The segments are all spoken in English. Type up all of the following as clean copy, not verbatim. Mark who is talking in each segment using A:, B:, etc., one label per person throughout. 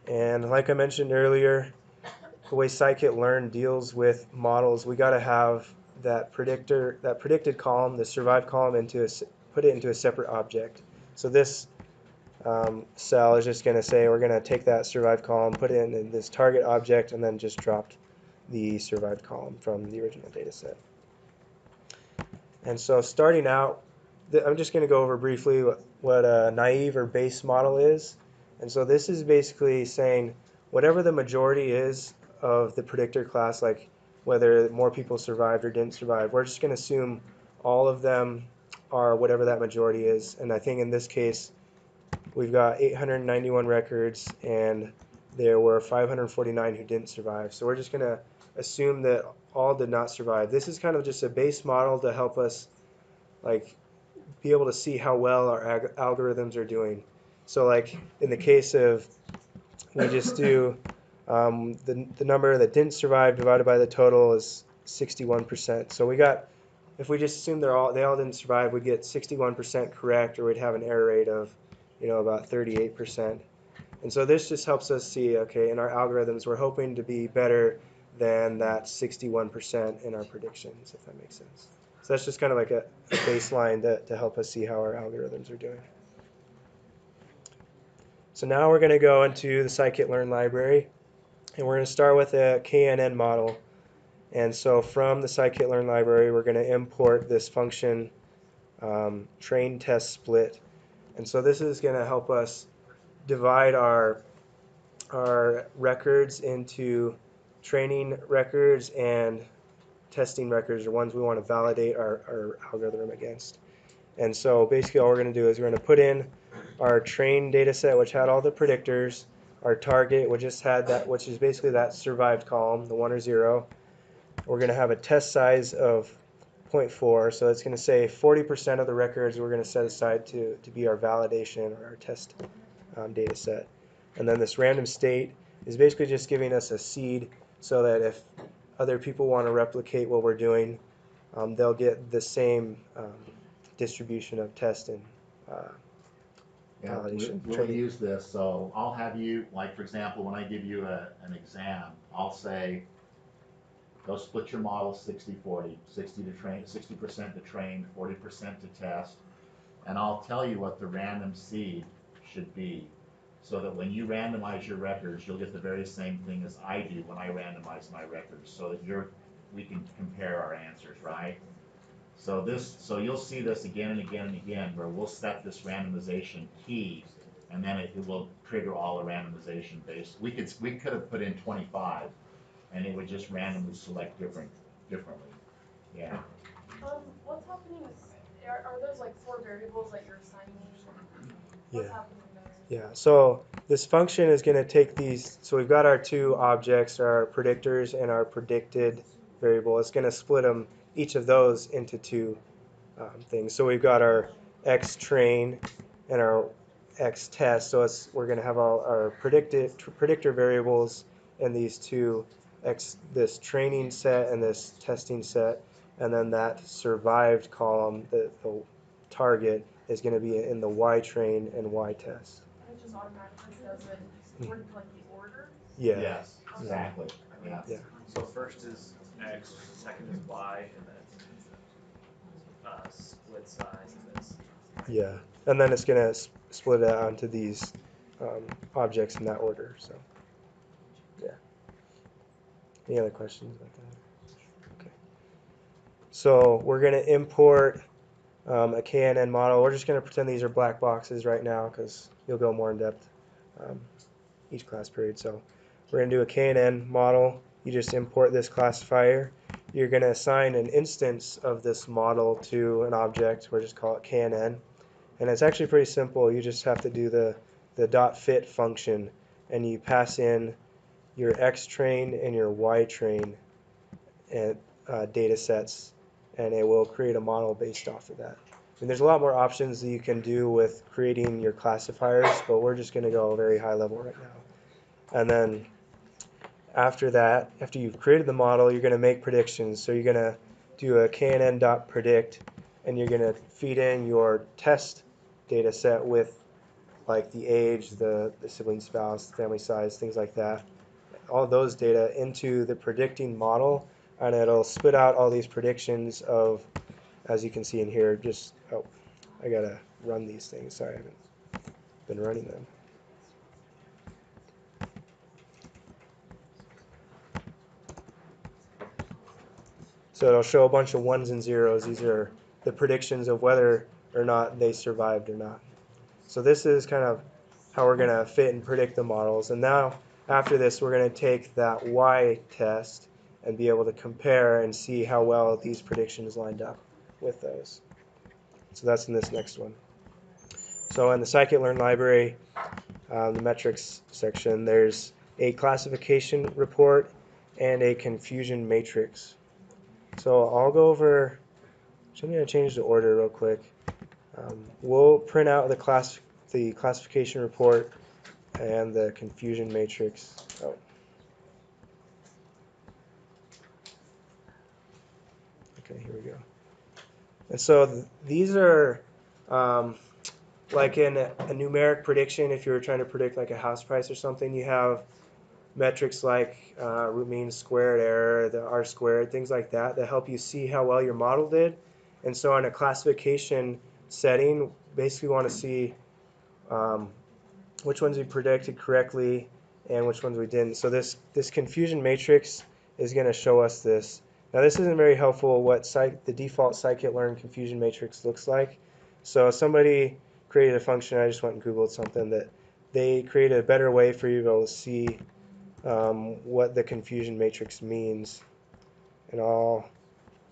A: And like I mentioned earlier, the way Scikit-Learn deals with models, we got to have that predicted column, the survived column, put it into a separate object. So this cell is just going to say we're going to take that survived column, put it in this target object, and then just dropped the survived column from the original data set. And so starting out, I'm just going to go over briefly what a naive or base model is. And so this is basically saying whatever the majority is of the predictor class, like whether more people survived or didn't survive, we're just going to assume all of them are whatever that majority is. And I think in this case, we've got 891 records, and there were 549 who didn't survive. So we're just going to assume that all did not survive. This is kind of just a base model to help us like be able to see how well our algorithms are doing. So like in the case of, we just do the number that didn't survive divided by the total is 61%. So if we just assume they all didn't survive, we'd get 61% correct, or we'd have an error rate of about 38%. And so this just helps us see, okay, in our algorithms, we're hoping to be better than that 61% in our predictions, if that makes sense. So that's just kind of like a baseline to help us see how our algorithms are doing. So now we're going to go into the Scikit-Learn Library, and we're going to start with a KNN model. And so from the Scikit-Learn Library, we're going to import this function, train test split. And so this is going to help us divide our records into training records and testing records, or ones we want to validate our algorithm against. And so basically all we're going to do is we're going to put in our train data set, which had all the predictors, our target, which just had that, which is basically that survived column, the 1 or 0. We're going to have a test size of 0.4, so it's going to say 40% of the records we're going to set aside to be our validation or our test data set. And then this random state is basically just giving us a seed so that if other people want to replicate what we're doing, they'll get the same distribution of test and validation.
B: We'll use this. So I'll have you, like for example, when I give you an exam, I'll say, go split your model 60-40, 60 to train, 60% to train, 40% to test, and I'll tell you what the random seed should be, so that when you randomize your records, you'll get the very same thing as I do when I randomize my records, so that we can compare our answers, right? So you'll see this again and again and again, where we'll set this randomization key, and then it will trigger all the randomization based. We could have put in 25, and it would just randomly select differently. Yeah.
C: What's happening with, are those like 4 variables that you're assigning? What's happening there?
A: Yeah, so this function is going to take these, so we've got our two objects, our predictors and our predicted variable. It's going to split them, each of those, into two things. So we've got our x train and our x test. So we're going to have all our predictor variables in these two, this training set and this testing set, and then that survived column, the target, is going to be in the y train and y test.
C: It just automatically does it like the order?
A: Yeah.
B: Yes, exactly. Yeah.
A: Yeah.
D: So first is X, second is Y, and then split size and then C.
A: Yeah, and then it's going to split it onto these objects in that order. So, yeah. Any other questions about that? Okay. So we're going to import a KNN model. We're just going to pretend these are black boxes right now because you'll go more in depth each class period. So we're going to do a KNN model. You just import this classifier. You're going to assign an instance of this model to an object. We'll just call it KNN. And it's actually pretty simple. You just have to do the .fit function, and you pass in your X train and your Y train data sets, and it will create a model based off of that. And there's a lot more options that you can do with creating your classifiers, but we're just going to go very high level right now. And then after that, after you've created the model, you're going to make predictions. So you're going to do a knn.predict, and you're going to feed in your test data set with like the age, the sibling spouse, family size, things like that, all those data into the predicting model, and it'll spit out all these predictions of, as you can see in here, just, oh, I gotta run these things. Sorry, I haven't been running them. So it'll show a bunch of ones and zeros. These are the predictions of whether or not they survived or not. So this is kind of how we're going to fit and predict the models. And now, after this, we're going to take that Y test and be able to compare and see how well these predictions lined up with those. So that's in this next one. So in the Scikit-Learn Library, the metrics section, there's a classification report and a confusion matrix. So I'll go over, so I'm going to change the order real quick. We'll print out the classification report and the confusion matrix. Oh. Okay, here we go. And so these are like in a numeric prediction. If you were trying to predict like a house price or something, you have metrics like root mean squared error, the R squared, things like that help you see how well your model did. And so in a classification setting, basically want to see which ones we predicted correctly and which ones we didn't. So this confusion matrix is going to show us this. Now this isn't very helpful what the default scikit-learn confusion matrix looks like. So somebody created a function, I just went and Googled something, that they created a better way for you to be able to see what the confusion matrix means. And I'll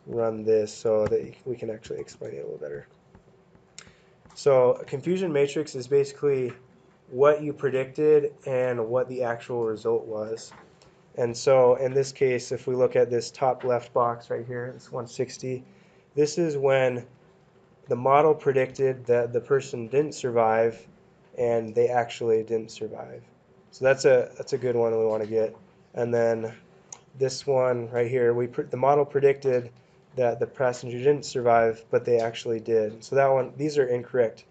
A: run this so that we can actually explain it a little better. So a confusion matrix is basically what you predicted and what the actual result was. And so in this case, if we look at this top left box right here, it's 160, this is when the model predicted that the person didn't survive and they actually didn't survive. So that's a good one we want to get. And then this one right here, the model predicted that the passenger didn't survive, but they actually did. So that one, these are incorrect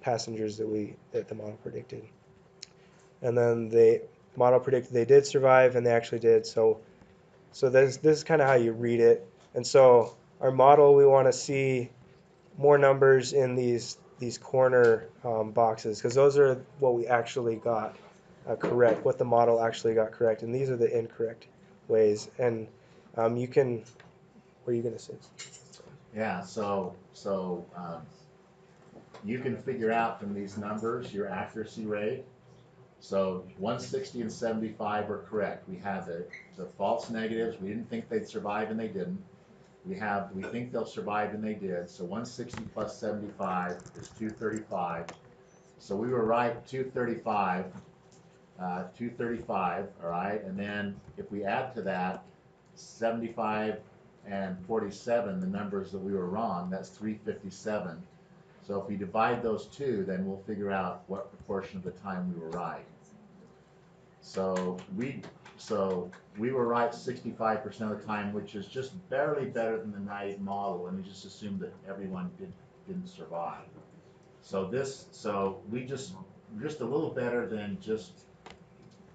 A: passengers that the model predicted. And then the model predicted they did survive, and they actually did. So this is kind of how you read it. And so our model, we want to see more numbers in these corner boxes, because those are what we actually got correct, what the model actually got correct, and these are the incorrect ways. And you can, what are you going to say?
B: Yeah, so you can figure out from these numbers your accuracy rate. So 160 and 75 are correct. We have the false negatives. We didn't think they'd survive and they didn't. We think they'll survive and they did. So 160 plus 75 is 235. So we were right, 235, 235, all right? And then if we add to that 75 and 47, the numbers that we were wrong, that's 357. So if we divide those two, then we'll figure out what proportion of the time we were right. So we were right 65% of the time, which is just barely better than the naive model, and we just assumed that everyone didn't survive. So we're just a little better than just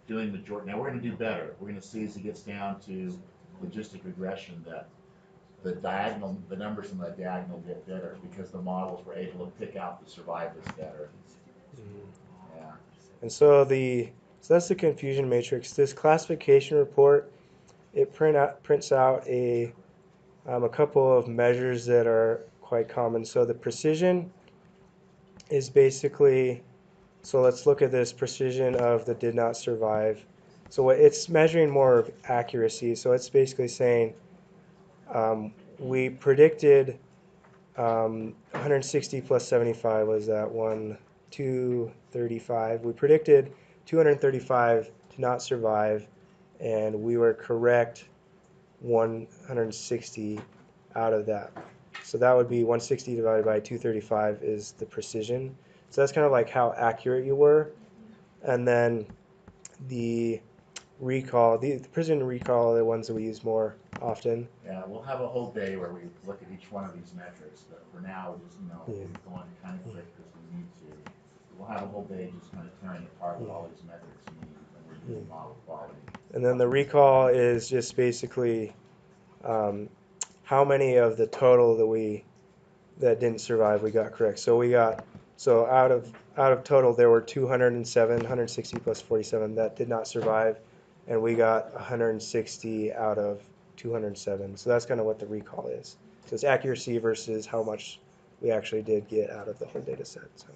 B: doing majority. Now we're going to do better. We're going to see as it gets down to logistic regression that the numbers in the diagonal get better because the models were able to pick out the survivors better. Mm-hmm. Yeah.
A: And so that's the confusion matrix. This classification report, it prints out a couple of measures that are quite common. So the precision is basically, so let's look at this precision of the did not survive. So it's measuring more of accuracy. So it's basically saying we predicted 160 plus 75 was that 235. We predicted 235 to not survive, and we were correct 160 out of that. So that would be 160 divided by 235 is the precision. So that's kind of like how accurate you were. And then the recall, the precision recall are the ones that we use more often.
B: Yeah, we'll have a whole day where we look at each one of these metrics, but for now, we just, we're going kind of quick because we need to. we'll have a whole page just kind of tearing apart what all these metrics mean when we're doing model quality.
A: And then the recall is just basically how many of the total that didn't survive we got correct. So out of total there were 207, 160 plus 47 that did not survive, and we got 160 out of 207. So that's kind of what the recall is. So it's accuracy versus how much we actually did get out of the whole data set. So.